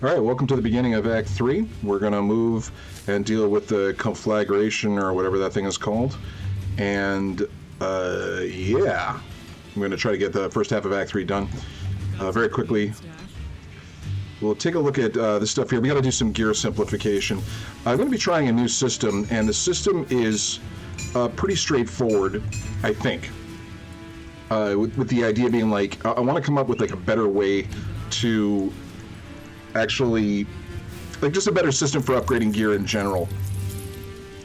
All right, welcome to the beginning of Act 3. We're going to move and deal with the conflagration, or whatever that thing is called. And, yeah. I'm going to try to get the first half of Act 3 done very quickly. We'll take a look at this stuff here. We got to do some gear simplification. I'm going to be trying a new system, and the system is pretty straightforward, I think. With the idea being like, I want to come up with like a better way to actually, like, just a better system for upgrading gear in general.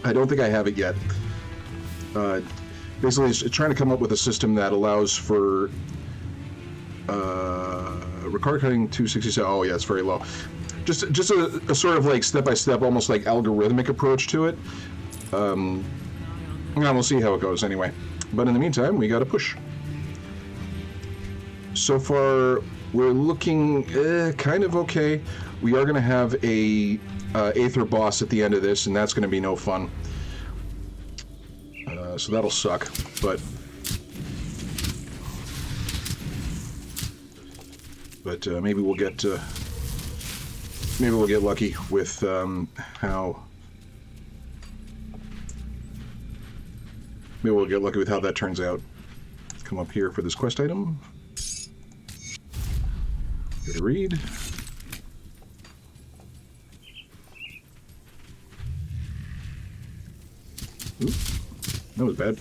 I don't think I have it yet. Basically, it's trying to come up with a system that allows for record cutting 267. Oh yeah, it's very low. Just a sort of like step-by-step, almost like algorithmic approach to it. And we'll see how it goes anyway. But in the meantime, we got to push. So far, we're looking kind of okay. We are going to have a Aether boss at the end of this, and that's going to be no fun. So that'll suck, but maybe we'll get lucky with how. Maybe we'll get lucky with how that turns out. Come up here for this quest item. Here to read. Ooh, that was bad.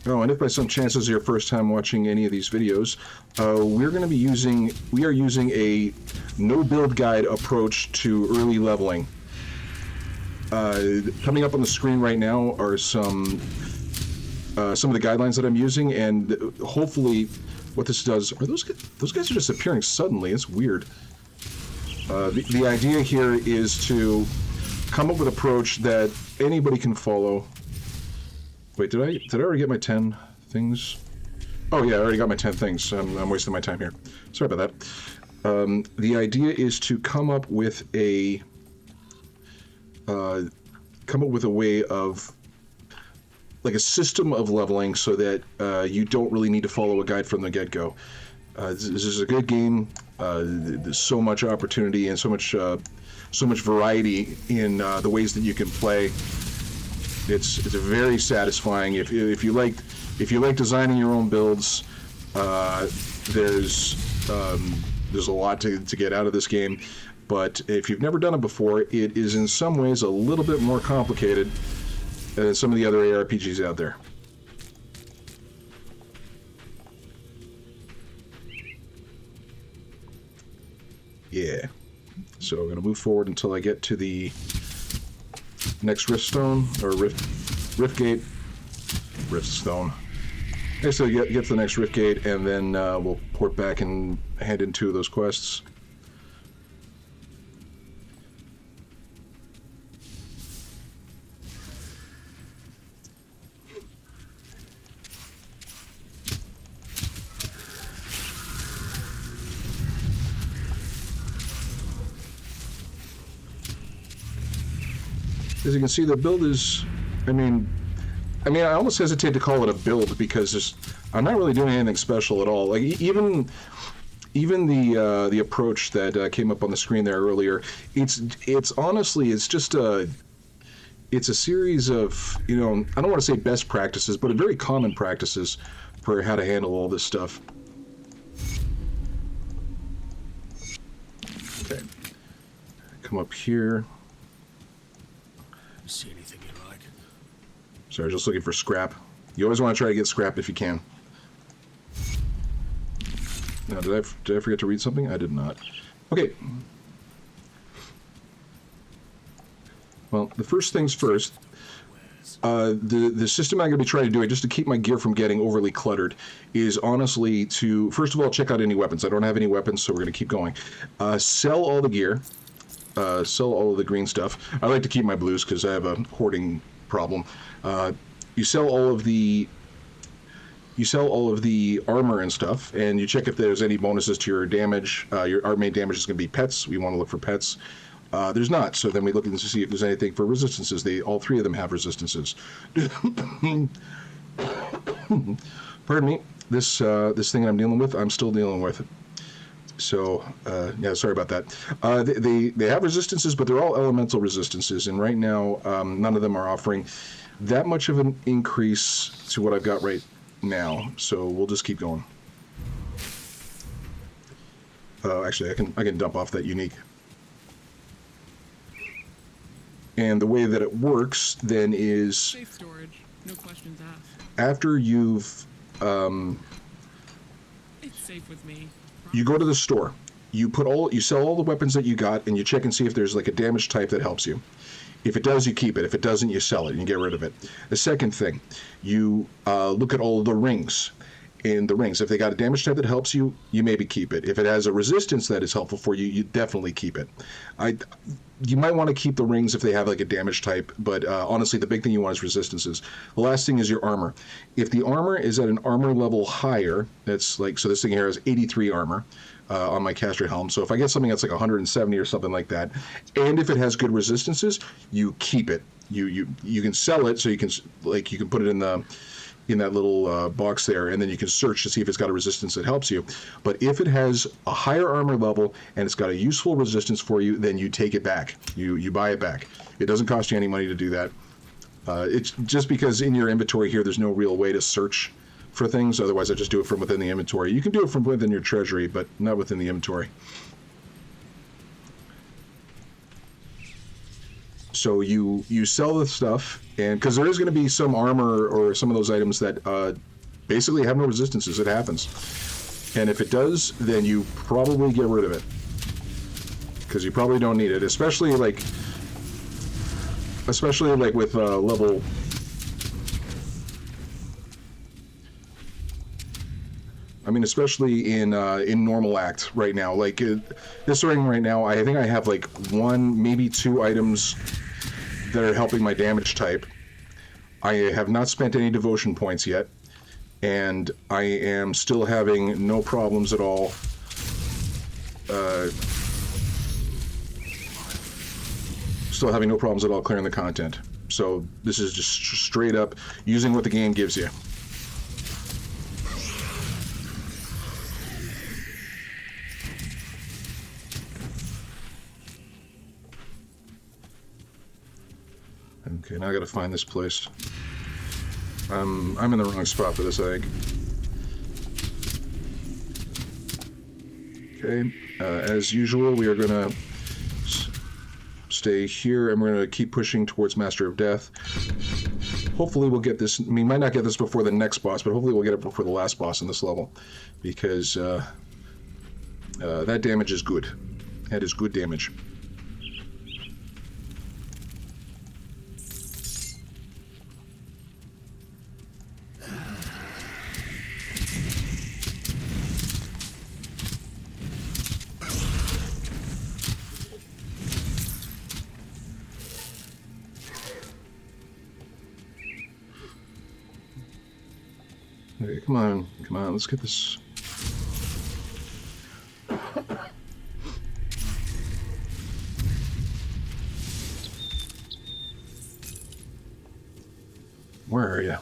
Oh, and if by some chance this is your first time watching any of these videos, we are using a no build guide approach to early leveling. Coming up on the screen right now are some of the guidelines that I'm using, and hopefully what this does, are those guys are just appearing suddenly. It's weird. The idea here is to come up with an approach that anybody can follow. Wait, did I already get my 10 things? Oh yeah, I already got my 10 things. I'm wasting my time here. Sorry about that. The idea is to come up with a way of, like, a system of leveling so that you don't really need to follow a guide from the get-go. This is a good game. There's so much opportunity and so much variety in the ways that you can play. It's very satisfying. If you like designing your own builds, there's a lot to get out of this game. But if you've never done it before, it is in some ways a little bit more complicated than some of the other ARPGs out there. Yeah. So I'm going to move forward until I get to the next rift stone, or rift gate. Rift stone. Next, so get to the next rift gate, and then we'll port back and hand in 2 of those quests. As you can see, the build is, I mean, I almost hesitate to call it a build because I'm not really doing anything special at all. Like even the approach that came up on the screen there earlier, it's honestly, it's just it's a series of, I don't want to say best practices, but very common practices for how to handle all this stuff. Okay, come up here. See anything you like? Sorry, just looking for scrap. You always want to try to get scrap if you can. Now, did I forget to read something? I did not. Okay. Well, the first things first. The system I'm going to be trying to do, just to keep my gear from getting overly cluttered, is honestly to, first of all, check out any weapons. I don't have any weapons, so we're going to keep going. Sell all the gear. Sell all of the green stuff. I like to keep my blues because I have a hoarding problem. You sell all of the armor and stuff, and you check if there's any bonuses to your damage. Our main damage is going to be pets. We want to look for pets. There's not. So then we look to see if there's anything for resistances. All three of them have resistances. Pardon me. This thing I'm dealing with, I'm still dealing with. So, yeah, sorry about that. They have resistances, but they're all elemental resistances, and right now, none of them are offering that much of an increase to what I've got right now. So we'll just keep going. Actually, I can dump off that unique. And the way that it works then is safe storage, no questions asked. After you've It's safe with me. You go to the store, you sell all the weapons that you got, and you check and see if there's like a damage type that helps you. If it does, you keep it. If it doesn't, you sell it and you get rid of it. The second thing, you look at all of the rings. In the rings, if they got a damage type that helps you, you maybe keep it. If it has a resistance that is helpful for you, you definitely keep it. You might want to keep the rings if they have like a damage type, but honestly, the big thing you want is resistances. The last thing is your armor. If the armor is at an armor level higher, that's like, so this thing here has 83 armor on my caster helm. So if I get something that's like 170 or something like that, and if it has good resistances, you keep it. You can sell it, so you can put it in that little box there, and then you can search to see if it's got a resistance that helps you. But if it has a higher armor level and it's got a useful resistance for you, then you take it back. You buy it back. It doesn't cost you any money to do that. It's just because in your inventory here, there's no real way to search for things. Otherwise, I just do it from within the inventory. You can do it from within your treasury, but not within the inventory. So you sell the stuff, and because there is going to be some armor or some of those items that basically have no resistances. It happens, and if it does, then you probably get rid of it because you probably don't need it, especially like with level. I mean, especially in normal act right now. Like this ring right now, I think I have like 1, maybe 2 items that are helping my damage type. I have not spent any devotion points yet, and I am still having no problems at all. Still having no problems at all clearing the content. So this is just straight up using what the game gives you. Okay, now I gotta find this place. I'm in the wrong spot for this, I think. Okay, as usual, we are gonna stay here, and we're gonna keep pushing towards Master of Death. Hopefully we'll get this, we might not get this before the next boss, but hopefully we'll get it before the last boss in this level, because that damage is good. That is good damage. Okay, come on, let's get this. Where are you?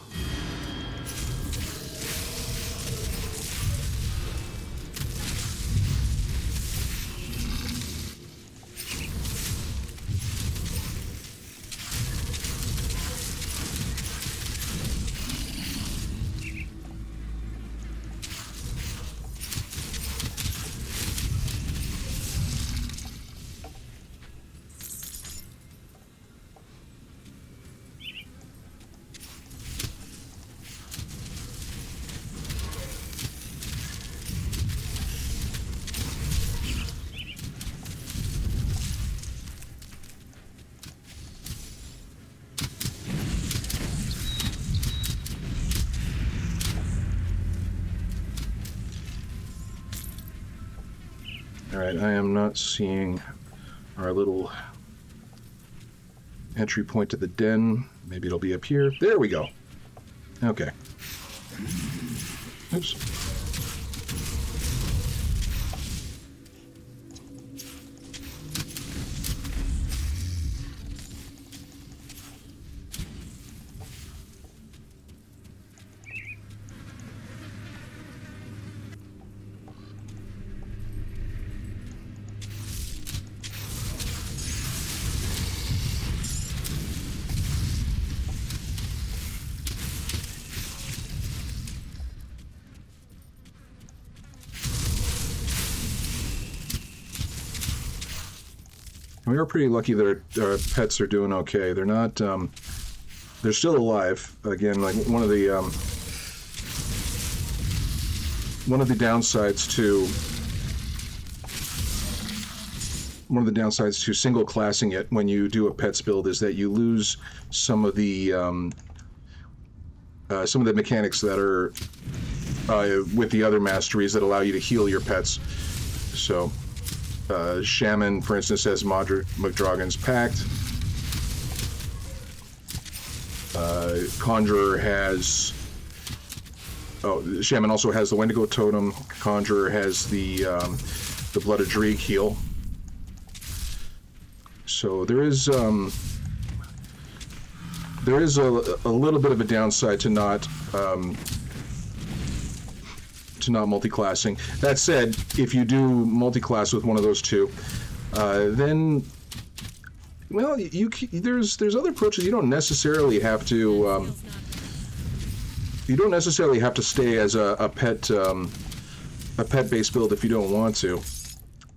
Alright, I am not seeing our little entry point to the den. Maybe it'll be up here. There we go. Okay. Oops. We are pretty lucky that our pets are doing okay. They're not. They're still alive. Again, like one of the downsides to single classing it when you do a pets build is that you lose some of the mechanics that are with the other masteries that allow you to heal your pets. So, Shaman, for instance, has McDragon's Pact. Conjurer has... Shaman also has the Wendigo Totem. Conjurer has the Blood of Dreeg heal. So there is a little bit of a downside to not multi-classing. That said, if you do multi-class with one of those two, then well, there's other approaches. You don't necessarily have to stay as a pet-based build if you don't want to,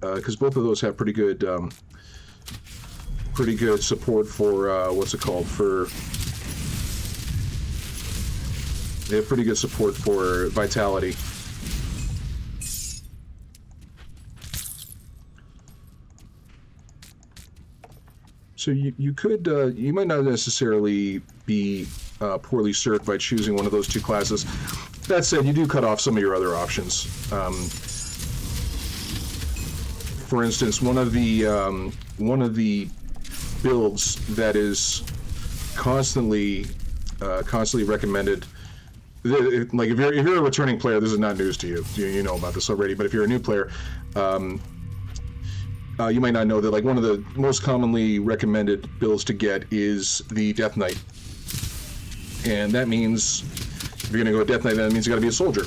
because both of those have pretty good support for they have pretty good support for vitality. So you could you might not necessarily be poorly served by choosing one of those two classes. That said, you do cut off some of your other options. For instance, one of the builds that is constantly recommended. Like if you're a returning player, this is not news to you. You know about this already. But if you're a new player, you might not know that like one of the most commonly recommended builds to get is the Death Knight, and that means if you're going to go with Death Knight, that means you got to be a soldier.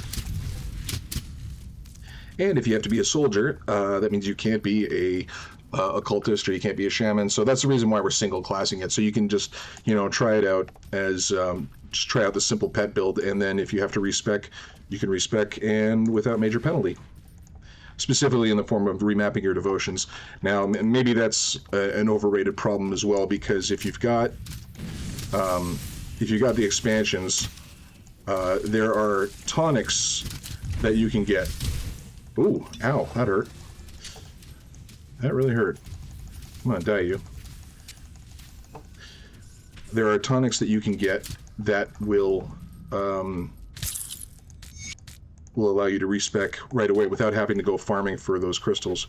And if you have to be a soldier, that means you can't be a occultist or you can't be a shaman. So that's the reason why we're single classing it. So you can just try it out as just try out the simple pet build, and then if you have to respec, you can respec and without major penalty. Specifically in the form of remapping your devotions. Now, maybe that's an overrated problem as well, because if you've got the expansions, there are tonics that you can get. Ooh, ow, that hurt. That really hurt. Come on, die you. There are tonics that you can get that will allow you to respec right away without having to go farming for those crystals.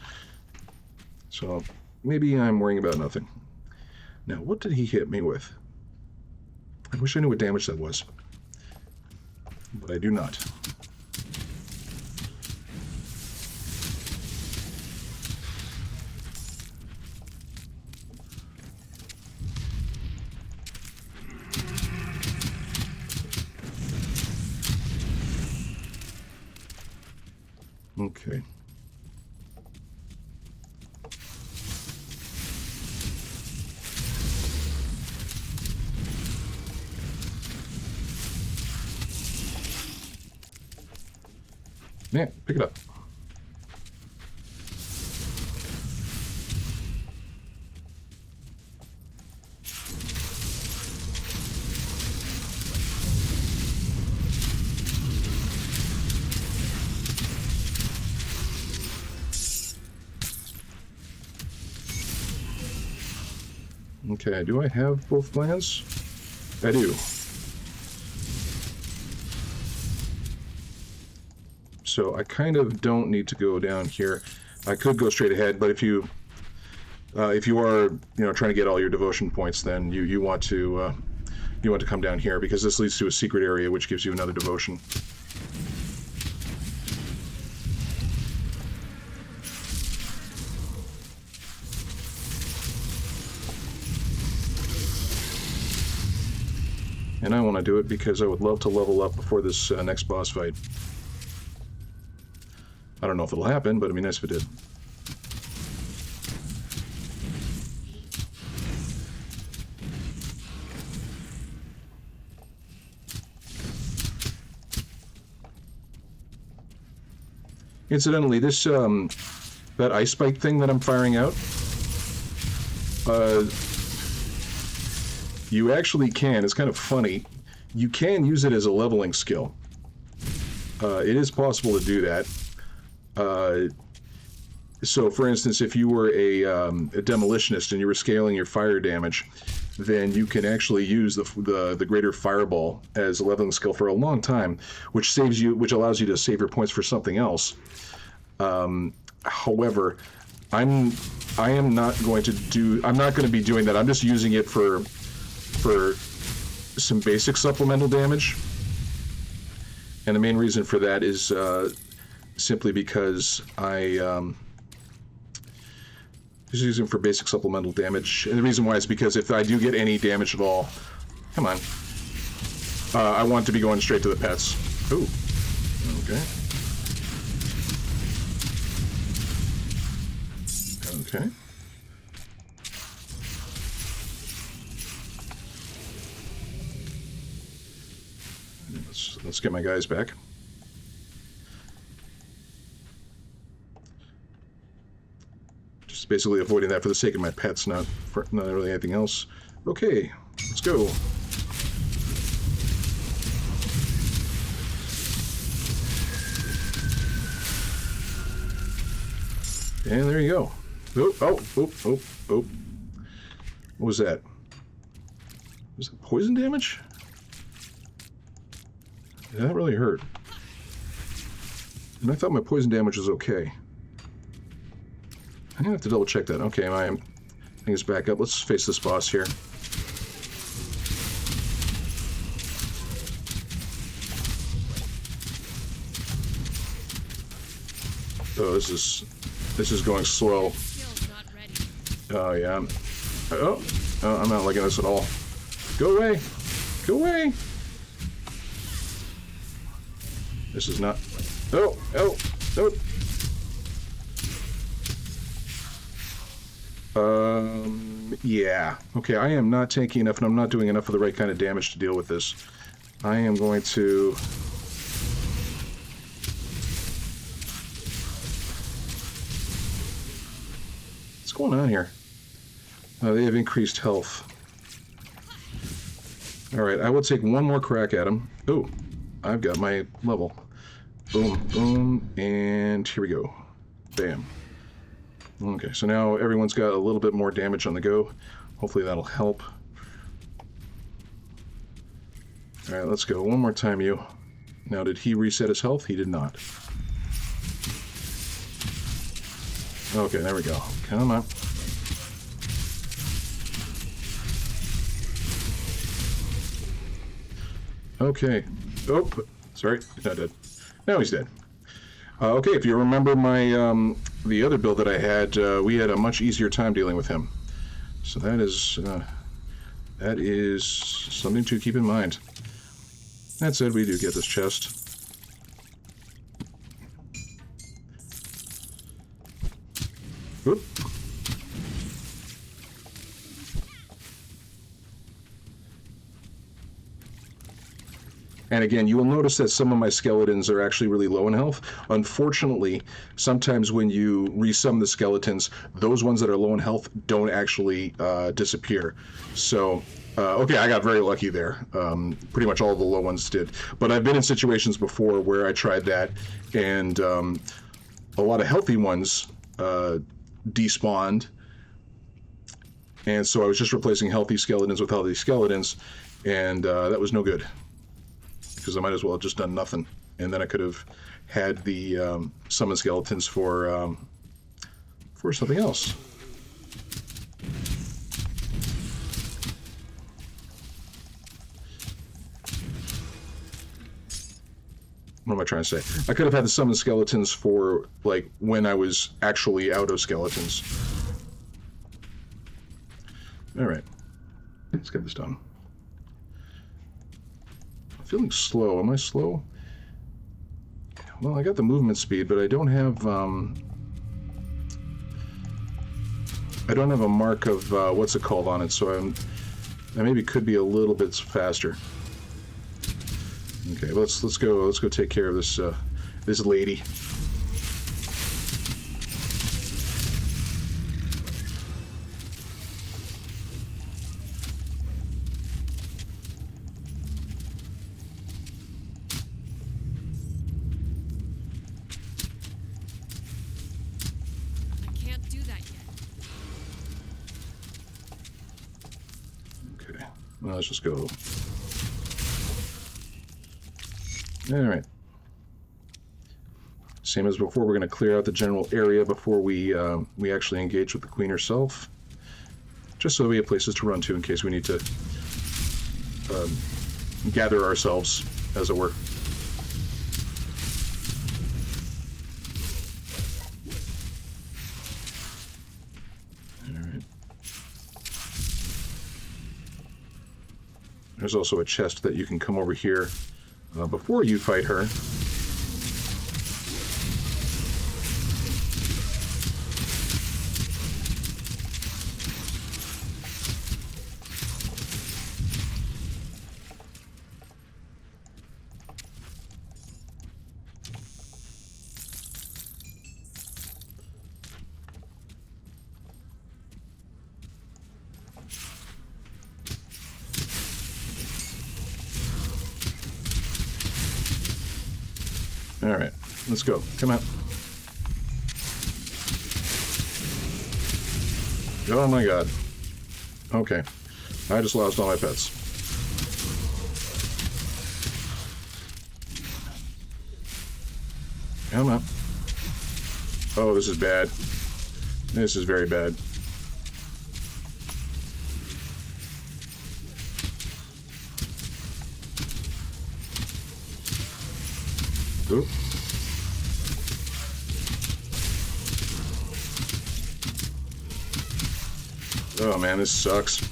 So maybe I'm worrying about nothing. Now, what did he hit me with? I wish I knew what damage that was, but I do not. Okay. Man, pick it up. Okay, do I have both plans? I do. So I kind of don't need to go down here. I could go straight ahead, but if you are trying to get all your devotion points, then you want to come down here, because this leads to a secret area which gives you another devotion. And I want to do it because I would love to level up before this next boss fight. I don't know if it'll happen, but it'd be nice if it did. Incidentally, this that ice spike thing that I'm firing out, You actually can. It's kind of funny. You can use it as a leveling skill. It is possible to do that. So, for instance, if you were a demolitionist and you were scaling your fire damage, then you can actually use the greater fireball as a leveling skill for a long time, which allows you to save your points for something else. However, I'm not going to be doing that. I'm just using it for some basic supplemental damage. And the main reason for that is simply because I just using it for basic supplemental damage. And the reason why is because if I do get any damage at all, come on, I want to be going straight to the pets. Ooh, okay. Okay. Let's get my guys back. Just basically avoiding that for the sake of my pets, not really anything else. Okay, let's go. And there you go. Oh. What was that? Was that poison damage? Yeah, that really hurt. And I thought my poison damage was okay. I'm gonna have to double check that. Okay, my thing is back up. Let's face this boss here. Oh, this is going slow. Oh yeah. Oh, I'm not liking this at all. Go away! Go away! This is not. Oh! Yeah. Okay, I am not taking enough, and I'm not doing enough of the right kind of damage to deal with this. I am going to. What's going on here? They have increased health. Alright, I will take one more crack at him. Oh, I've got my level. Boom, boom, and here we go. Bam. Okay, so now everyone's got a little bit more damage on the go. Hopefully that'll help. Alright, let's go. One more time, you. Now, did he reset his health? He did not. Okay, there we go. Come on. Okay. Oh, sorry. He's not dead. Now he's dead. Okay, if you remember my the other build that I had, we had a much easier time dealing with him. So that is something to keep in mind. That said, we do get this chest. Oop. And again, you will notice that some of my skeletons are actually really low in health. Unfortunately, sometimes when you resummon the skeletons, those ones that are low in health don't actually disappear. So, okay, I got very lucky there. Pretty much all the low ones did. But I've been in situations before where I tried that, and a lot of healthy ones despawned. And so I was just replacing healthy skeletons with healthy skeletons, and that was no good. Because I might as well have just done nothing, and then I could have had the summon skeletons for something else. What am I trying to say? I could have had the summon skeletons for like when I was actually out of skeletons. All right, let's get this done. Feeling slow. Am I slow? Well, I got the movement speed, but I don't have a mark of what's it called on it, so I maybe could be a little bit faster. Okay, let's go take care of this this lady. Well, let's just go. All right. Same as before, we're going to clear out the general area before we actually engage with the queen herself. Just so we have places to run to in case we need to gather ourselves, as it were. Alright. There's also a chest that you can come over here before you fight her. Alright, let's go. Come on. Oh my god. Okay. I just lost all my pets. Come on. Oh, this is bad. This is very bad. Oop. Oh man, this sucks.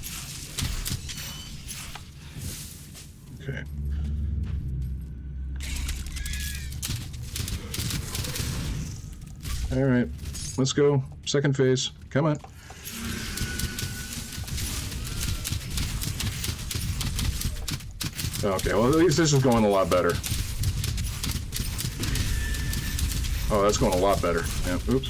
Okay. All right, let's go. Second phase. Come on. Okay, well at least this is going a lot better. Oh, that's going a lot better. Yeah, oops.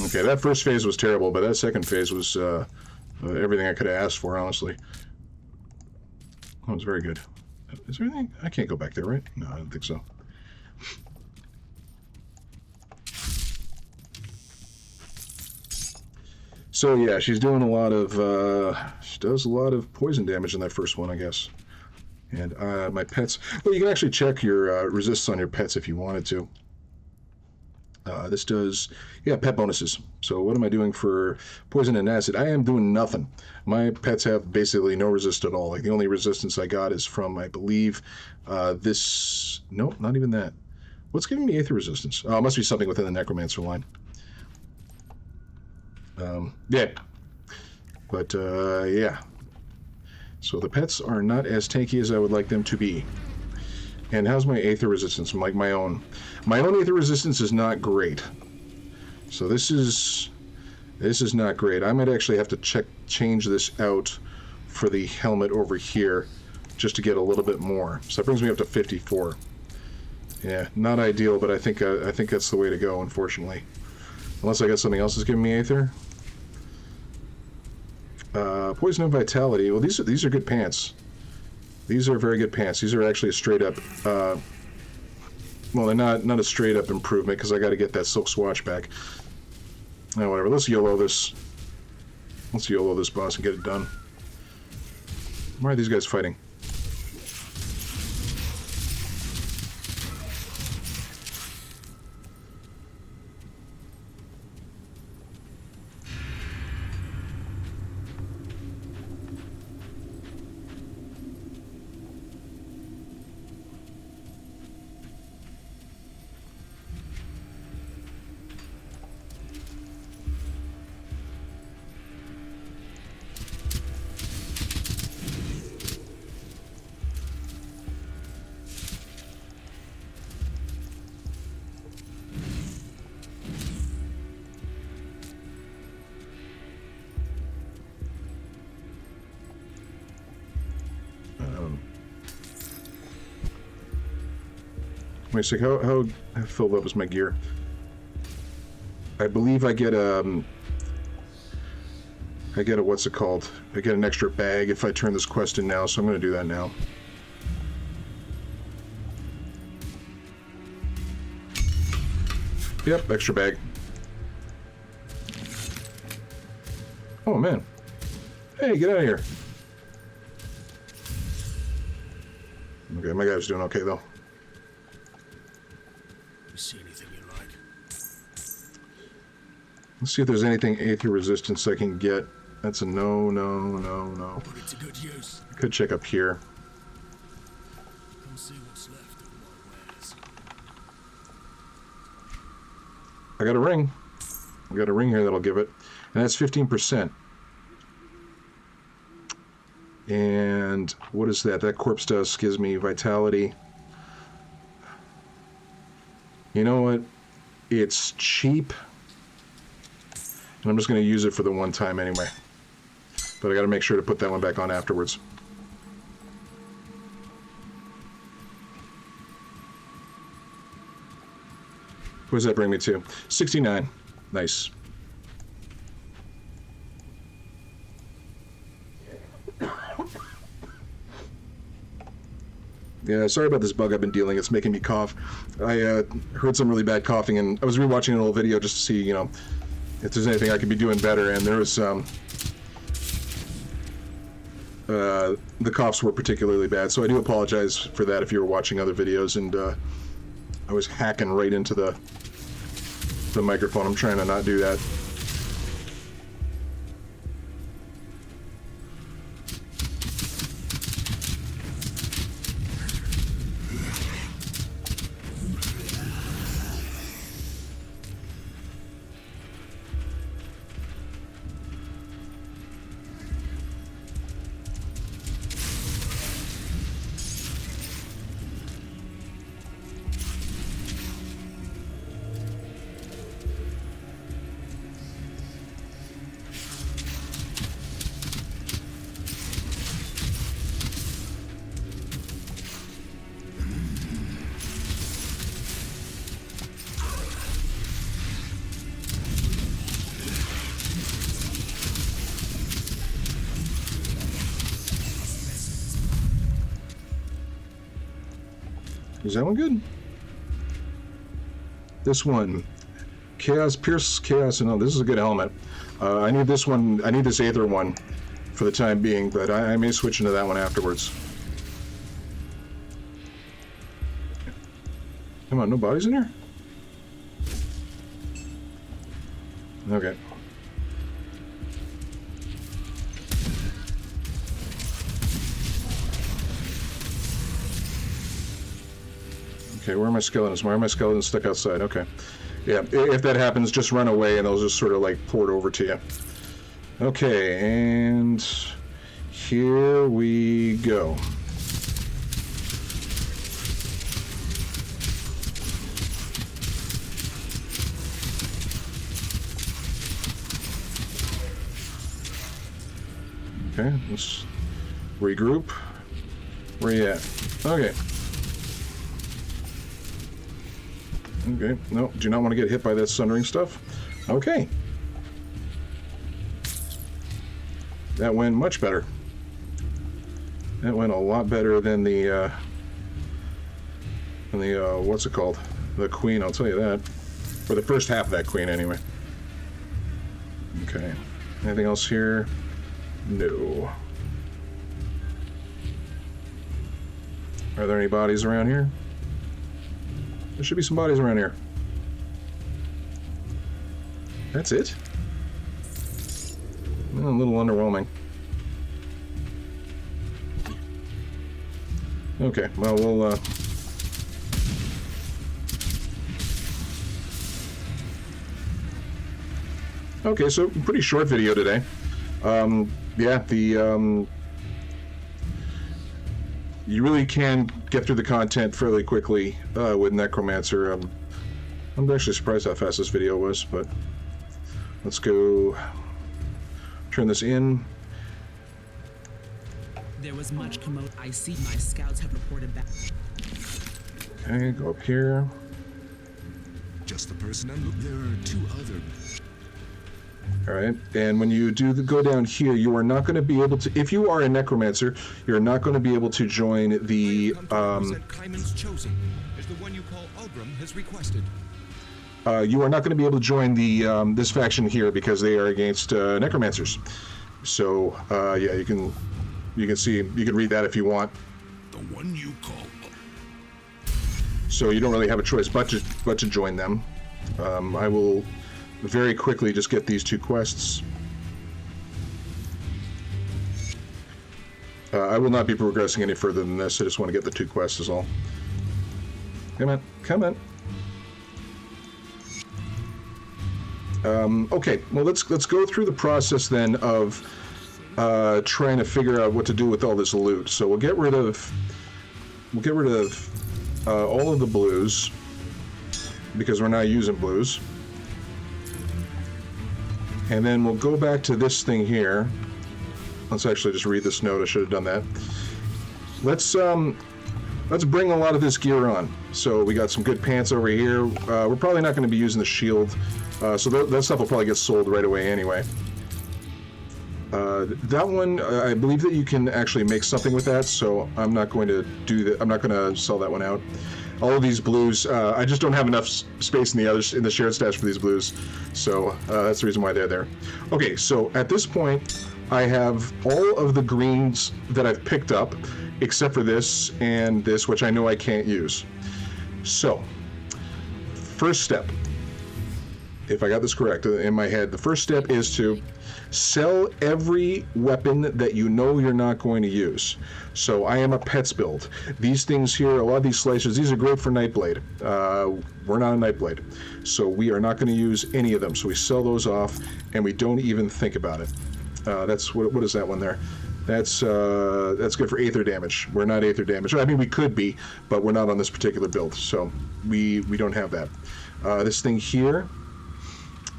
Okay, that first phase was terrible, but that second phase was everything I could have asked for, honestly. That was very good. Is there anything? I can't go back there, right? No, I don't think so. So yeah, she's doing a lot of, she does a lot of poison damage in that first one, I guess. And my pets, well, you can actually check your resists on your pets if you wanted to. This does, yeah, pet bonuses. So what am I doing for poison and acid? I am doing nothing. My pets have basically no resist at all. Like the only resistance I got is from, I believe, this, nope, not even that. What's giving me aether resistance? Oh, it must be something within the Necromancer line. Yeah. But, yeah. So the pets are not as tanky as I would like them to be. And how's my aether resistance? Like my own. My own aether resistance is not great. So this is not great. I might actually have to change this out for the helmet over here just to get a little bit more. So that brings me up to 54. Yeah, not ideal, but I think that's the way to go, unfortunately. Unless I got something else that's giving me aether. Poison and vitality. Well, these are good pants. These are very good pants. These are actually a straight up. Well, they're not a straight up improvement because I got to get that silk swatch back. Oh, whatever. Let's YOLO this. Let's YOLO this boss and get it done. Why are these guys fighting? Wait a sec, how filled up is my gear? I believe I get a, what's it called? I get an extra bag if I turn this quest in now, so I'm going to do that now. Yep, extra bag. Oh man, Hey, get out of here. Okay, my guy was doing okay, though. You see anything you like? Let's see if there's anything aether resistance I can get. That's a no. Put it to good use. I could check up here. Come see what's left of my wares. I got a ring. I got a ring here that'll give it. And that's 15%. And what is that? That corpse dust gives me vitality. You know what? It's cheap. And I'm just going to use it for the one time anyway. But I got to make sure to put that one back on afterwards. What does that bring me to? 69. Nice. Yeah, sorry about this bug I've been dealing. It's making me cough. I heard some really bad coughing, and I was rewatching an old video just to see, you know, if there's anything I could be doing better. And there was the coughs were particularly bad, so I do apologize for that if you were watching other videos. And I was hacking right into the microphone. I'm trying to not do that. Is that one good? This one, Chaos, Pierce, Chaos, and oh, this is a good helmet. I need this one, I need this Aether one for the time being, but I may switch into that one afterwards. Come on, no bodies in here? Okay. Okay, where are my skeletons? Why are my skeletons stuck outside? Okay. Yeah, if that happens, just run away and they'll just sort of like pour it over to you. Okay, and here we go. Okay, let's regroup. Where you at? Okay. Okay, no, do not want to get hit by that sundering stuff. Okay. That went much better. That went a lot better than the what's it called? The Queen, I'll tell you that. Or the first half of that Queen, anyway. Okay. Anything else here? No. Are there any bodies around here? There should be some bodies around here. That's it? Well, a little underwhelming. Okay, well, we'll, Okay, so pretty short video today. Yeah, you really can get through the content fairly quickly with Necromancer. I'm actually surprised how fast this video was, but let's go turn this in. There was much commotion. I see my scouts have reported back. Okay, go up here. Just the person I'm looking. There are two other. All right, and when you do go down here, you are not going to be able to. If you are a Necromancer, you're not going to be able to join the. Kaiman's chosen is the one you call Ulgrim has requested. You are not going to be able to join the this faction here because they are against Necromancers. So yeah, you can see, you can read that if you want. The one you call So you don't really have a choice but to join them. I will very quickly just get these 2 quests. I will not be progressing any further than this. I just want to get the 2 quests is all. Come on, come on. Okay, well let's go through the process then of trying to figure out what to do with all this loot. So we'll get rid of all of the blues because we're not using blues, and then we'll go back to this thing here. Let's actually just read this note. I should have done that. Let's bring a lot of this gear on. So we got some good pants over here. We're probably not going to be using the shield, so that stuff will probably get sold right away anyway. That one, I believe that you can actually make something with that, so I'm not going to do that. I'm not going to sell that one out. All of these blues, I just don't have enough space in the shared stash for these blues, so that's the reason why they're there. Okay, so at this point, I have all of the greens that I've picked up, except for this and this, which I know I can't use. So, first step, if I got this correct in my head, the first step is to sell every weapon that you know you're not going to use. So I am a pets build. These things here, a lot of these slicers, these are great for Nightblade. We're not a Nightblade, so we are not going to use any of them. So we sell those off, and we don't even think about it. That's what is that one there? That's good for Aether damage. We're not Aether damage. I mean, we could be, but we're not on this particular build, so we don't have that. This thing here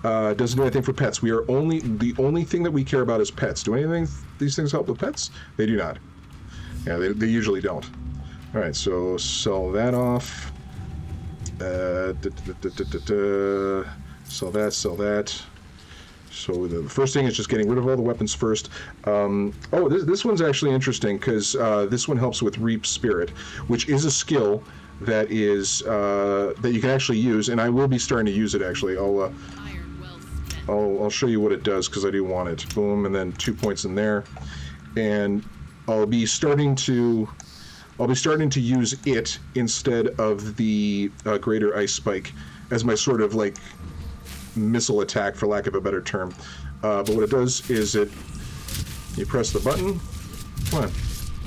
doesn't do anything for pets. The only thing that we care about is pets. Do these things help with pets? They do not. Yeah, they usually don't. All right, so sell that off. Sell that. So the first thing is just getting rid of all the weapons first. This one's actually interesting because this one helps with Reap Spirit, which is a skill that is that you can actually use, and I will be starting to use it actually. I'll show you what it does because I do want it. Boom, and then 2 points in there, and I'll be starting to use it instead of the Greater Ice Spike as my sort of like missile attack, for lack of a better term. But what it does is you press the button. Come on.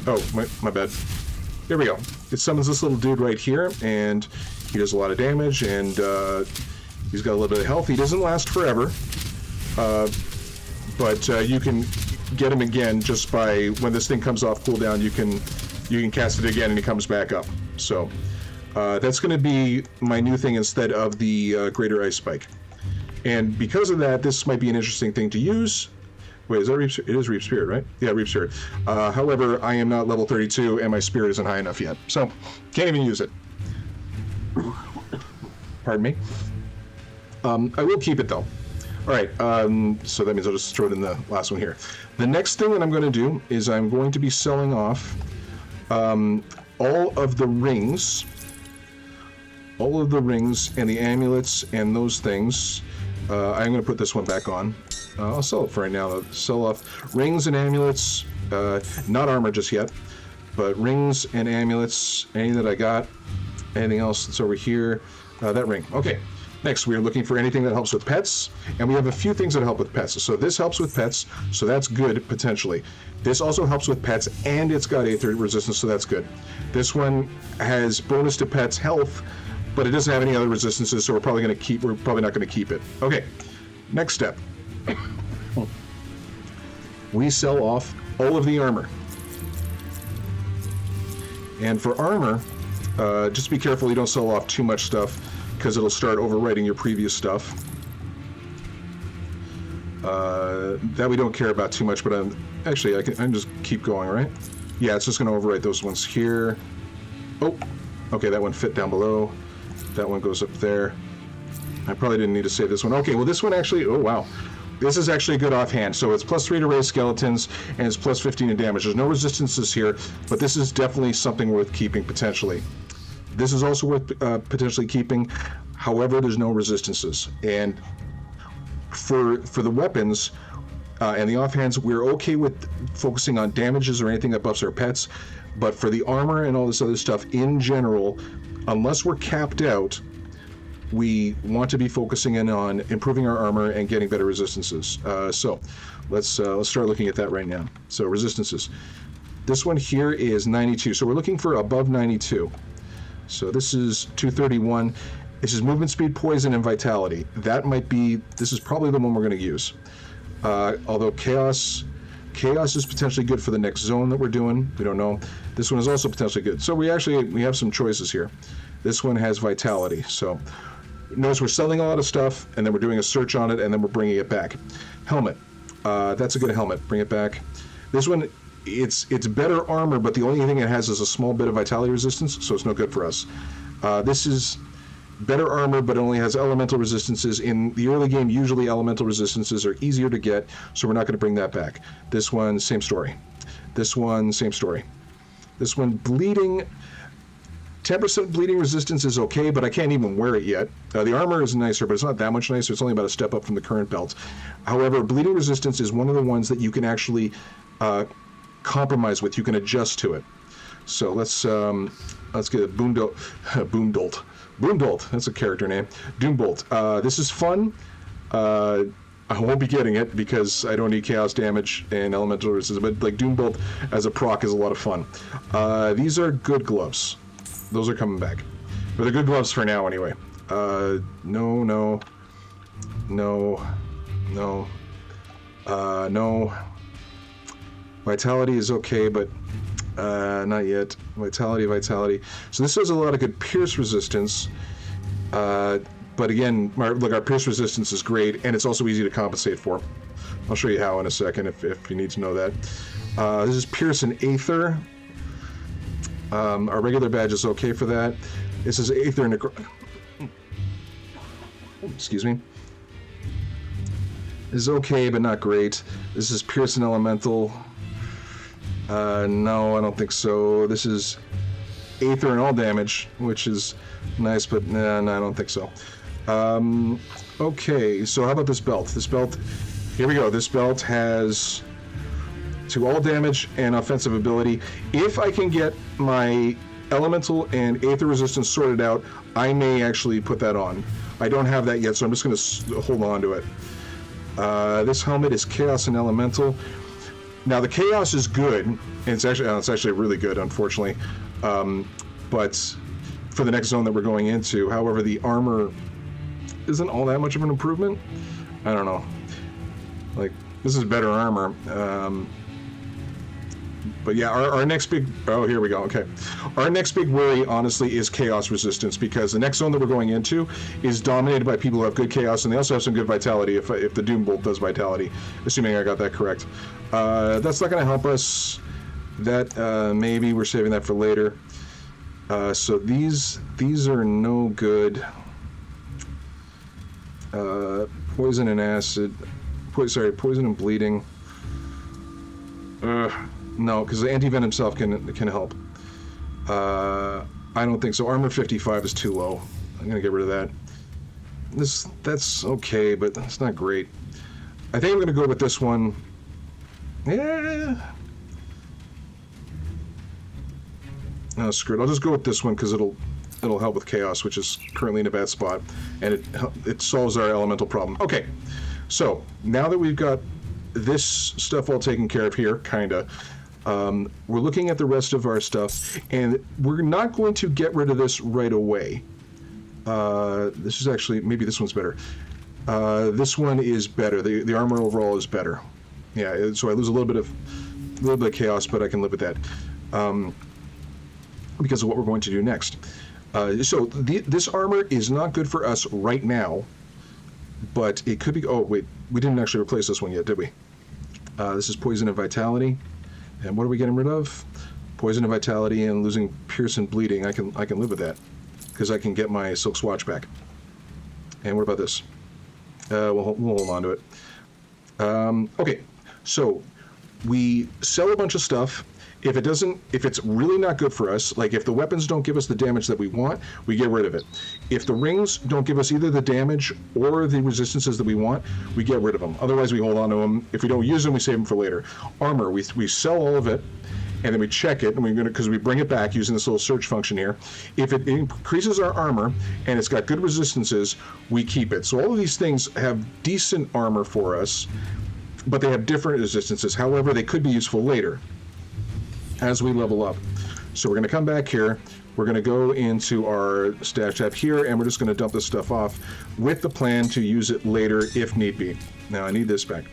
Oh, my bad. Here we go. It summons this little dude right here, and he does a lot of damage, and he's got a little bit of health. He doesn't last forever, but you can get him again just by, when this thing comes off cooldown, you can cast it again and he comes back up. So that's going to be my new thing instead of the Greater Ice Spike. And because of that, this might be an interesting thing to use. Wait, is that Reap Spirit? It is Reap Spirit, right? Yeah, Reap Spirit. However, I am not level 32 and my spirit isn't high enough yet. So, can't even use it. Pardon me. I will keep it though. All right, so that means I'll just throw it in the last one here. The next thing that I'm going to do is I'm going to be selling off all of the rings and the amulets and those things. I'm going to put this one back on. I'll sell it for right now. I'll sell off rings and amulets, not armor just yet, but rings and amulets, any that I got, anything else that's over here, that ring. Okay, next we are looking for anything that helps with pets, and we have a few things that help with pets. So this helps with pets, so that's good potentially. This also helps with pets, and it's got Aether resistance, so that's good. This one has bonus to pets health, but it doesn't have any other resistances, so we're probably not going to keep it. Okay, next step. We sell off all of the armor. And for armor, just be careful you don't sell off too much stuff, because it'll start overwriting your previous stuff. That we don't care about too much, but I can just keep going, right? Yeah, it's just going to overwrite those ones here. Oh, okay, that one fit down below. That one goes up there. I probably didn't need to save this one. Okay, well this one actually, oh wow. This is actually good offhand. So it's +3 to raise skeletons, and it's +15 in damage. There's no resistances here, but this is definitely something worth keeping potentially. This is also worth potentially keeping. However, there's no resistances. And for the weapons, And the offhands, we're okay with focusing on damages or anything that buffs our pets, but for the armor and all this other stuff in general, unless we're capped out, we want to be focusing in on improving our armor and getting better resistances. So let's start looking at that right now. So resistances. This one here is 92. So we're looking for above 92. So this is 231. This is movement speed, poison, and vitality. This is probably the one we're going to use. Although chaos is potentially good for the next zone that we're doing. We don't know. This one is also potentially good. So we have some choices here. This one has vitality. So notice we're selling a lot of stuff, and then we're doing a search on it, and then we're bringing it back. Helmet. That's a good helmet. Bring it back. This one, it's better armor, but the only thing it has is a small bit of vitality resistance, so it's no good for us. This is better armor, but it only has elemental resistances. In the early game, usually elemental resistances are easier to get, so we're not going to bring that back. This one, same story. This one, same story. This one, bleeding. 10% bleeding resistance is okay, but I can't even wear it yet. The armor is nicer, but it's not that much nicer. It's only about a step up from the current belt. However, bleeding resistance is one of the ones that you can actually compromise with. You can adjust to it. So let's get a Boomdolt. Boomdolt, that's a character name. Doombolt. This is fun. I won't be getting it because I don't need chaos damage and elemental resistance, but like Doombolt as a proc is a lot of fun. These are good gloves. Those are coming back. But they're good gloves for now anyway. No. Vitality is okay, but not yet. Vitality. So this has a lot of good pierce resistance. But again, our pierce resistance is great, and it's also easy to compensate for. I'll show you how in a second if you need to know that. This is Pierce and Aether. Our regular badge is okay for that. This is Aether and excuse me. This is okay, but not great. This is Pierce and Elemental. No, I don't think so. This is Aether and all damage, which is nice, but no, I don't think so. Okay, so how about this belt? This belt, here we go. This belt has to all damage and offensive ability. If I can get my elemental and aether resistance sorted out, I may actually put that on. I don't have that yet, so I'm just going to hold on to it. This helmet is chaos and elemental. Now the chaos is good, and it's actually really good, unfortunately. But for the next zone that we're going into, however, the armor isn't all that much of an improvement. I don't know. Like, this is better armor. But yeah, our next big... Oh, here we go. Okay. Our next big worry, honestly, is chaos resistance, because the next zone that we're going into is dominated by people who have good chaos, and they also have some good vitality if the Doombolt does vitality, assuming I got that correct. That's not going to help us. That, maybe we're saving that for later. So these are no good. Poison and acid. Poison and bleeding. No, because the anti-venom itself can help. I don't think so. Armor 55 is too low. I'm gonna get rid of that. That's okay, but it's not great. I think I'm gonna go with this one. Yeah. No, screw it. I'll just go with this one because it'll help with chaos, which is currently in a bad spot, and it solves our elemental problem. Okay, so now that we've got this stuff all taken care of here, kinda. We're looking at the rest of our stuff, and we're not going to get rid of this right away. This is actually, maybe this one's better. This one is better. The armor overall is better. Yeah, so I lose a little bit of chaos, but I can live with that. Because of what we're going to do next. So this armor is not good for us right now, but it could be... Oh, wait, we didn't actually replace this one yet, did we? This is Poison and Vitality. And what are we getting rid of? Poison and Vitality and losing Pierce and Bleeding. I can live with that, because I can get my Silk Swatch back. And what about this? We'll hold on to it. Okay, so we sell a bunch of stuff. If it's really not good for us, like if the weapons don't give us the damage that we want, we get rid of it. If the rings don't give us either the damage or the resistances that we want, we get rid of them. Otherwise, we hold on to them. If we don't use them, we save them for later. Armor, we sell all of it, and then we check it, and because we bring it back using this little search function here. If it increases our armor and it's got good resistances, we keep it. So all of these things have decent armor for us, but they have different resistances. However, they could be useful later as we level up. So we're going to come back here, we're going to go into our stash tab here, and we're just going to dump this stuff off with the plan to use it later if need be. Now I need this back.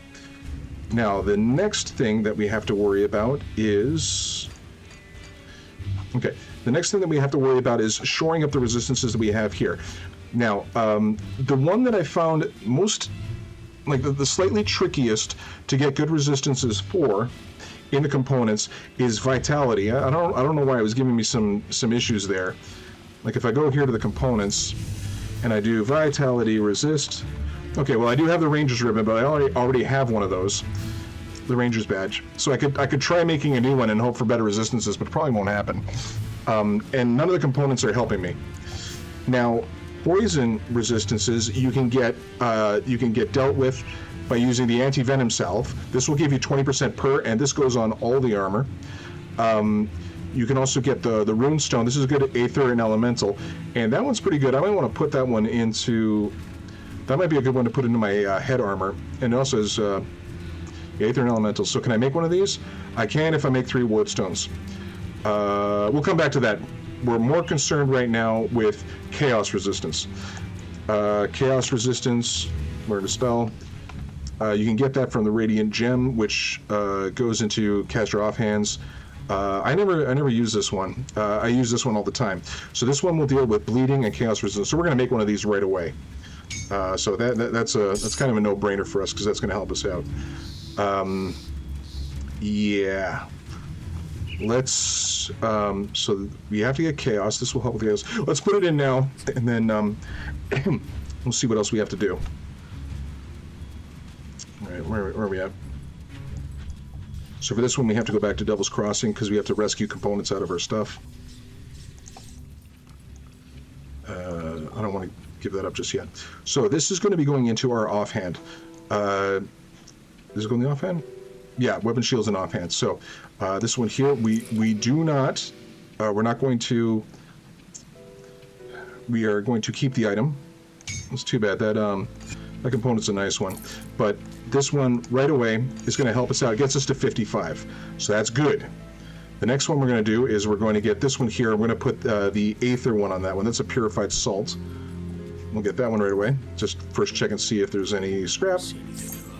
Now the next thing that we have to worry about is... Okay, the next thing that we have to worry about is shoring up the resistances that we have here. Now, the one that I found most, like the slightly trickiest to get good resistances for in the components is Vitality. I don't know why it was giving me some issues there. Like if I go here to the components and I do Vitality resist. Okay, well I do have the Ranger's ribbon, but I already have one of those, the Ranger's badge. So I could try making a new one and hope for better resistances, but it probably won't happen. And none of the components are helping me. Now, poison resistances you can get dealt with by using the anti-venom salve. This will give you 20% per, and this goes on all the armor. You can also get the rune stone. This is good at Aether and Elemental, and that one's pretty good. I might want to put that one into... That might be a good one to put into my head armor. And it also has Aether and Elemental. So can I make one of these? I can if I make 3 ward stones. We'll come back to that. We're more concerned right now with chaos resistance. Chaos resistance, where to spell. You can get that from the Radiant Gem, which goes into cast your offhands. I never use this one. I use this one all the time. So this one will deal with bleeding and chaos resistance. So we're going to make one of these right away. So that's kind of a no-brainer for us because that's going to help us out. Yeah. Let's. So we have to get chaos. This will help with chaos. Let's put it in now, and then we'll see what else we have to do. All right, where are we at? So for this one, we have to go back to Devil's Crossing because we have to rescue components out of our stuff. I don't want to give that up just yet. So this is going to be going into our offhand. Is it going in the offhand? Yeah, weapon shields and offhand. So this one here, we do not. We're not going to. We are going to keep the item. It's too bad that that component's a nice one, but this one right away is going to help us out. It gets us to 55, so that's good. The next one we're going to do is we're going to get this one here. I'm going to put the Aether one on that one. That's a purified salt. We'll get that one right away. Just first check and see if there's any scrap.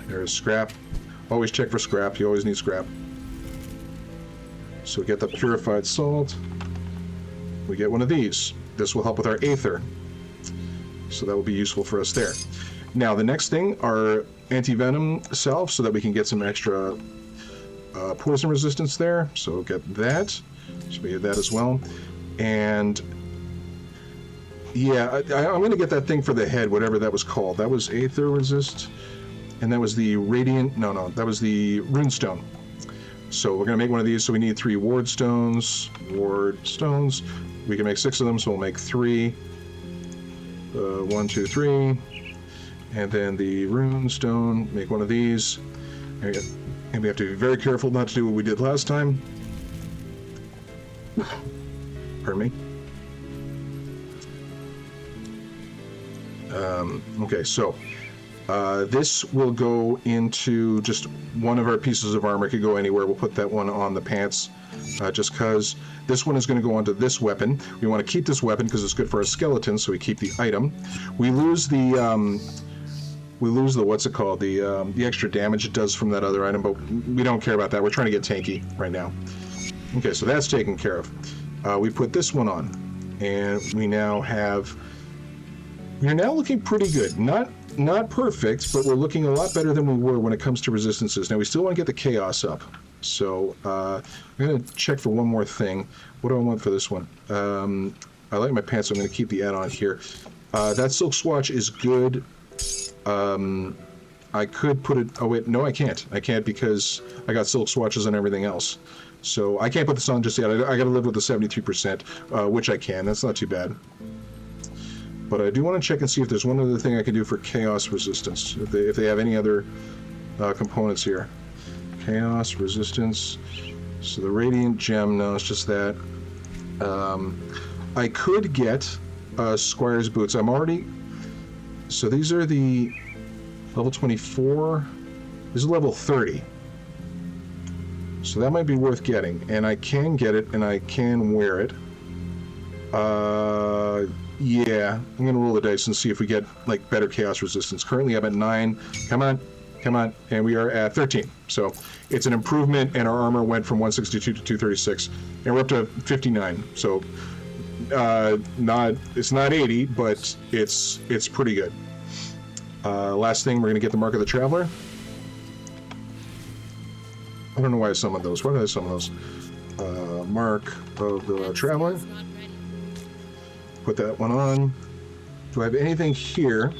There's scrap. Always check for scrap. You always need scrap. So we get the purified salt. We get one of these. This will help with our Aether. So that will be useful for us there. Now the next thing are anti-venom salve so that we can get some extra poison resistance there. So we'll get that. So we get that as well. And yeah, I'm going to get that thing for the head, whatever that was called. That was Aether resist. And that was the Radiant... No, that was the Rune Stone. So we're going to make one of these. So we need 3 Ward Stones. Ward Stones. We can make 6 of them, so we'll make 3. 1, 2, 3. And then the Rune Stone. Make one of these. And we have to be very careful not to do what we did last time. Pardon me. Okay, so... this will go into just one of our pieces of armor. It could go anywhere. We'll put that one on the pants just because this one is going to go onto this weapon. We want to keep this weapon because it's good for our skeleton, so we keep the item. We lose the what's it called? The extra damage it does from that other item, but we don't care about that. We're trying to get tanky right now. Okay, so that's taken care of. We put this one on, and we are now looking pretty good. Not perfect, but we're looking a lot better than we were when it comes to resistances. Now, we still want to get the chaos up. So, I'm going to check for one more thing. What do I want for this one? I like my pants, so I'm going to keep the add-on here. That silk swatch is good. I I could put it... Oh, wait, no, I can't. I can't because I got silk swatches and everything else. So I can't put this on just yet. I got to live with the 73%, which I can. That's not too bad. But I do want to check and see if there's one other thing I can do for chaos resistance, if they have any other components here. Chaos resistance. So the radiant gem, no, it's just that. I could get Squire's boots. I'm already... So these are the level 24. This is level 30. So that might be worth getting. And I can get it, and I can wear it. Yeah, I'm going to roll the dice and see if we get, like, better chaos resistance. Currently I'm at 9. Come on. Come on. And we are at 13. So it's an improvement, and our armor went from 162 to 236. And we're up to 59. So it's not 80, but it's pretty good. Last thing, we're going to get the Mark of the Traveler. I don't know why I summoned those. Why did I summon those? Mark of the Traveler. Put that one on. Do I have anything here?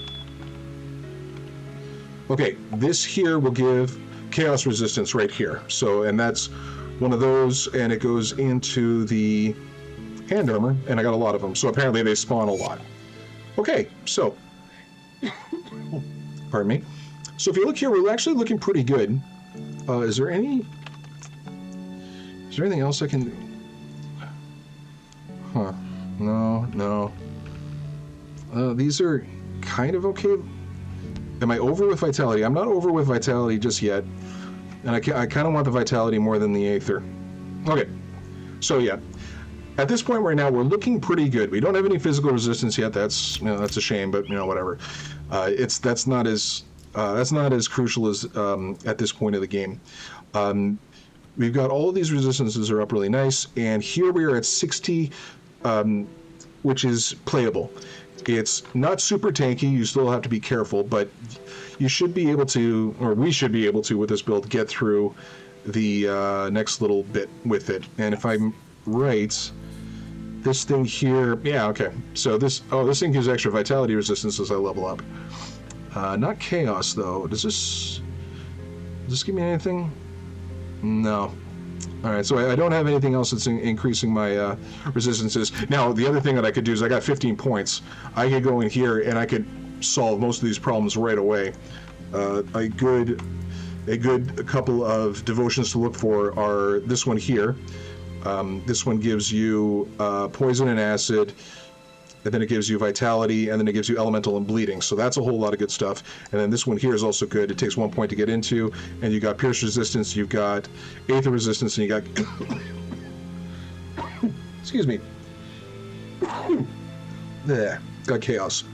Okay, this here will give chaos resistance right here. So, and that's one of those, and it goes into the hand armor, and I got a lot of them. So apparently they spawn a lot. Okay, so, pardon me. So if you look here, we're actually looking pretty good. Is there anything else I can... Huh. No. These are kind of okay. Am I over with Vitality? I'm not over with Vitality just yet. And I kind of want the Vitality more than the Aether. Okay. So yeah. At this point right now, we're looking pretty good. We don't have any physical resistance yet. That's a shame, but whatever. That's not as crucial as at this point of the game. We've got all of these resistances are up really nice, and here we are at 60, which is playable. It's not super tanky. You still have to be careful, but you should be able to, or we should be able to, with this build, get through the next little bit with it. And if I'm right, this thing here, yeah, okay. So this thing gives extra vitality resistance as I level up. Not chaos though. Does this give me anything? No. All right, so I don't have anything else that's increasing my resistances. Now, the other thing that I could do is I got 15 points. I could go in here and I could solve most of these problems right away. A good couple of devotions to look for are this one here. This one gives you poison and acid, and then it gives you vitality, and then it gives you elemental and bleeding. So that's a whole lot of good stuff. And then this one here is also good. It takes 1 point to get into, and you got pierce resistance, you've got aether resistance, and you got excuse me. There, got chaos.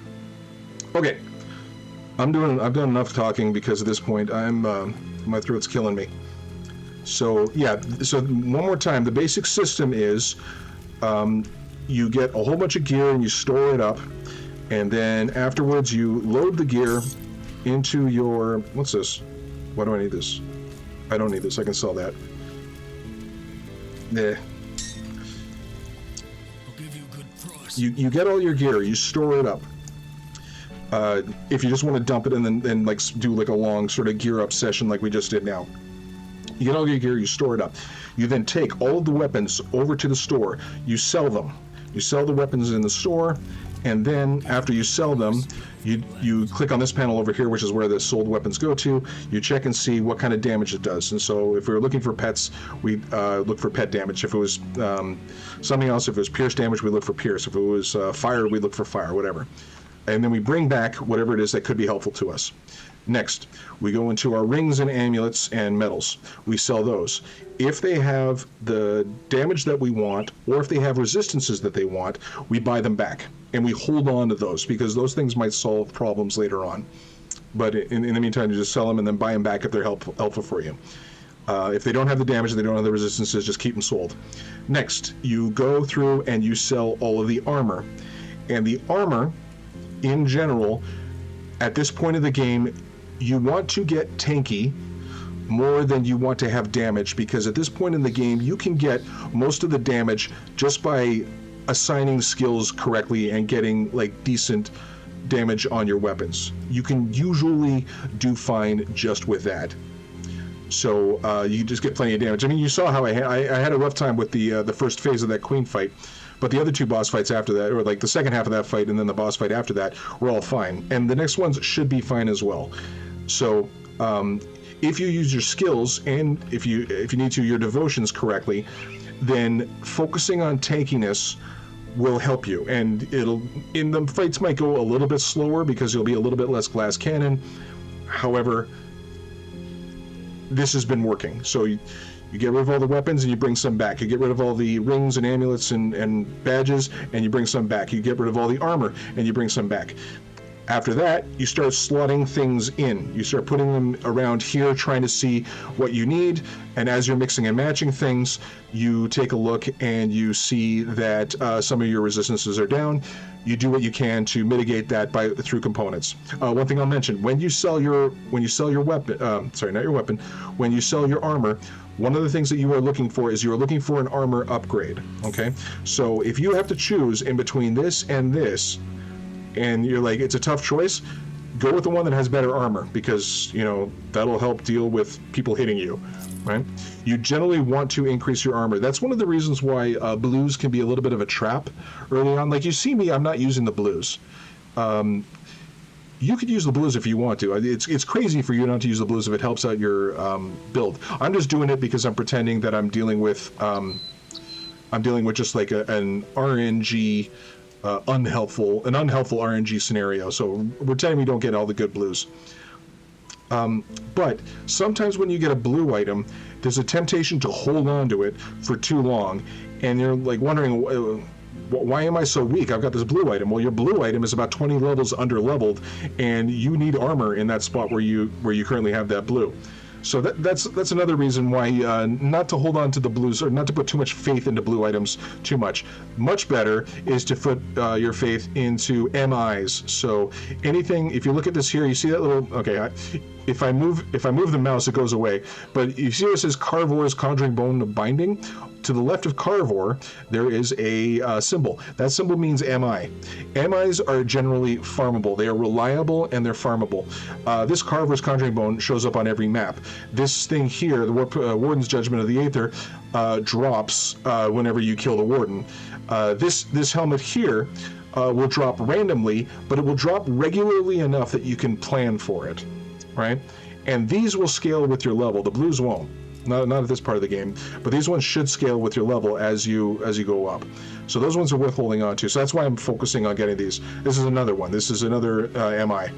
Okay, I've done enough talking because at this point my throat's killing me. So yeah, so one more time, the basic system is you get a whole bunch of gear and you store it up, and then afterwards you load the gear into your... What's this? Why do I need this? I don't need this. I can sell that. Nah. I'll give you a good price. You get all your gear. You store it up. If you just want to dump it and then like do like a long sort of gear up session like we just did now. You get all your gear. You store it up. You then take all of the weapons over to the store. You sell them. You sell the weapons in the store, and then after you sell them, you click on this panel over here, which is where the sold weapons go to. You check and see what kind of damage it does. And so if we were looking for pets, we look for pet damage. If it was something else, if it was pierce damage, we look for pierce. If it was fire, we look for fire, whatever. And then we bring back whatever it is that could be helpful to us. Next, we go into our rings and amulets and medals. We sell those. If they have the damage that we want, or if they have resistances that they want, we buy them back. And we hold on to those, because those things might solve problems later on. But in the meantime, you just sell them and then buy them back if they're helpful for you. If they don't have the damage, they don't have the resistances, just keep them sold. Next, you go through and you sell all of the armor. And the armor, in general, at this point of the game, you want to get tanky more than you want to have damage, because at this point in the game you can get most of the damage just by assigning skills correctly and getting like decent damage on your weapons. You can usually do fine just with that. So you just get plenty of damage. I mean, you saw how I had a rough time with the first phase of that queen fight, but the other two boss fights after that, or like the second half of that fight and then the boss fight after that, were all fine. And the next ones should be fine as well. So if you use your skills and if you need to, your devotions correctly, then focusing on tankiness will help you. And the fights might go a little bit slower because you'll be a little bit less glass cannon. However, this has been working. So you get rid of all the weapons and you bring some back. You get rid of all the rings and amulets and badges and you bring some back. You get rid of all the armor and you bring some back. After that, you start slotting things in. You start putting them around here, trying to see what you need. And as you're mixing and matching things, you take a look and you see that some of your resistances are down. You do what you can to mitigate that through components. One thing I'll mention: when you sell your weapon, when you sell your armor, one of the things that you are looking for is you're looking for an armor upgrade. Okay, so if you have to choose in between this and this, and you're like, it's a tough choice, go with the one that has better armor, because that'll help deal with people hitting you, right? You generally want to increase your armor. That's one of the reasons why blues can be a little bit of a trap early on. Like, you see me, I'm not using the blues. You could use the blues if you want to. It's crazy for you not to use the blues if it helps out your build. I'm just doing it because I'm pretending that I'm dealing with just like an RNG unhelpful RNG scenario. So pretending we don't get all the good blues. But sometimes when you get a blue item, there's a temptation to hold on to it for too long, and you're like wondering, why am I so weak? I've got this blue item. Well, your blue item is about 20 levels under leveled, and you need armor in that spot where you currently have that blue. So that's another reason why not to hold on to the blues, or not to put too much faith into blue items too much. Much better is to put your faith into MIs. So anything, if you look at this here, you see that little, okay, if I move the mouse, it goes away. But you see where it says Carvor's Conjuring Bone of Binding? To the left of Carvor, there is a symbol. That symbol means MI. MIs are generally farmable. They are reliable and they're farmable. This Carvor's Conjuring Bone shows up on every map. This thing here, the Warden's Judgment of the Aether, drops whenever you kill the Warden. This helmet here will drop randomly, but it will drop regularly enough that you can plan for it, right? And these will scale with your level. The blues won't. Not at this part of the game, but these ones should scale with your level as you go up. So those ones are worth holding on to. So that's why I'm focusing on getting these. This is another one. This is another MI.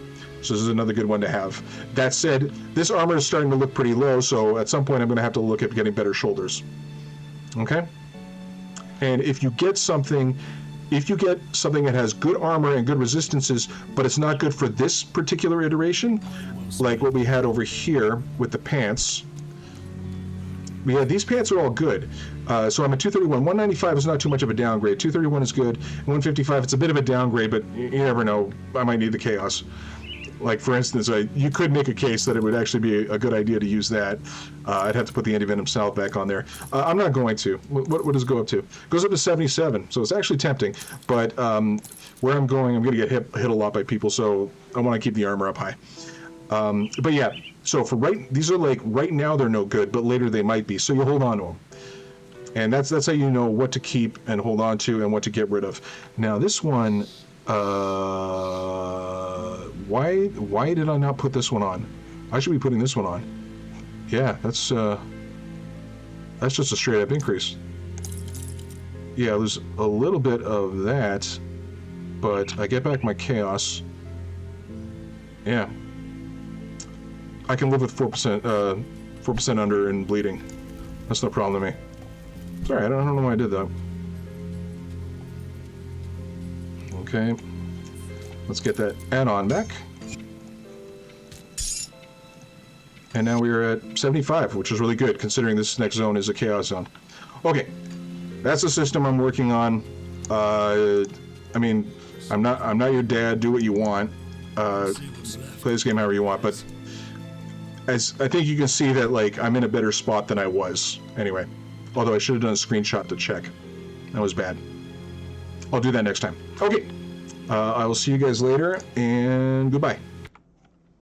So this is another good one to have. That said, this armor is starting to look pretty low, so at some point I'm going to have to look at getting better shoulders. Okay? And if you get something that has good armor and good resistances, but it's not good for this particular iteration, like what we had over here with the pants. These pants are all good. So I'm at 231. 195 is not too much of a downgrade. 231 is good. 155, it's a bit of a downgrade, but you never know. I might need the chaos. Like, for instance, you could make a case that it would actually be a good idea to use that. I'd have to put the anti-venom salve back on there. I'm not going to. What does it go up to? It goes up to 77, so it's actually tempting. But where I'm going to get hit a lot by people, so I want to keep the armor up high. But yeah, so these are like, right now they're no good, but later they might be, so you hold on to them. And that's how you know what to keep and hold on to and what to get rid of. Now this one, why did I not put this one on? I should be putting this one on. Yeah, that's just a straight up increase. Yeah, there's a little bit of that, but I get back my chaos. Yeah. I can live with 4% under and bleeding. That's no problem to me. It's alright, I don't know why I did that. Okay. Let's get that add-on back. And now we are at 75, which is really good, considering this next zone is a chaos zone. Okay. That's the system I'm working on. I mean, I'm not your dad, do what you want. Play this game however you want, but as I think you can see that, like, I'm in a better spot than I was. Anyway, although I should have done a screenshot to check. That was bad. I'll do that next time. Okay. I will see you guys later, and goodbye.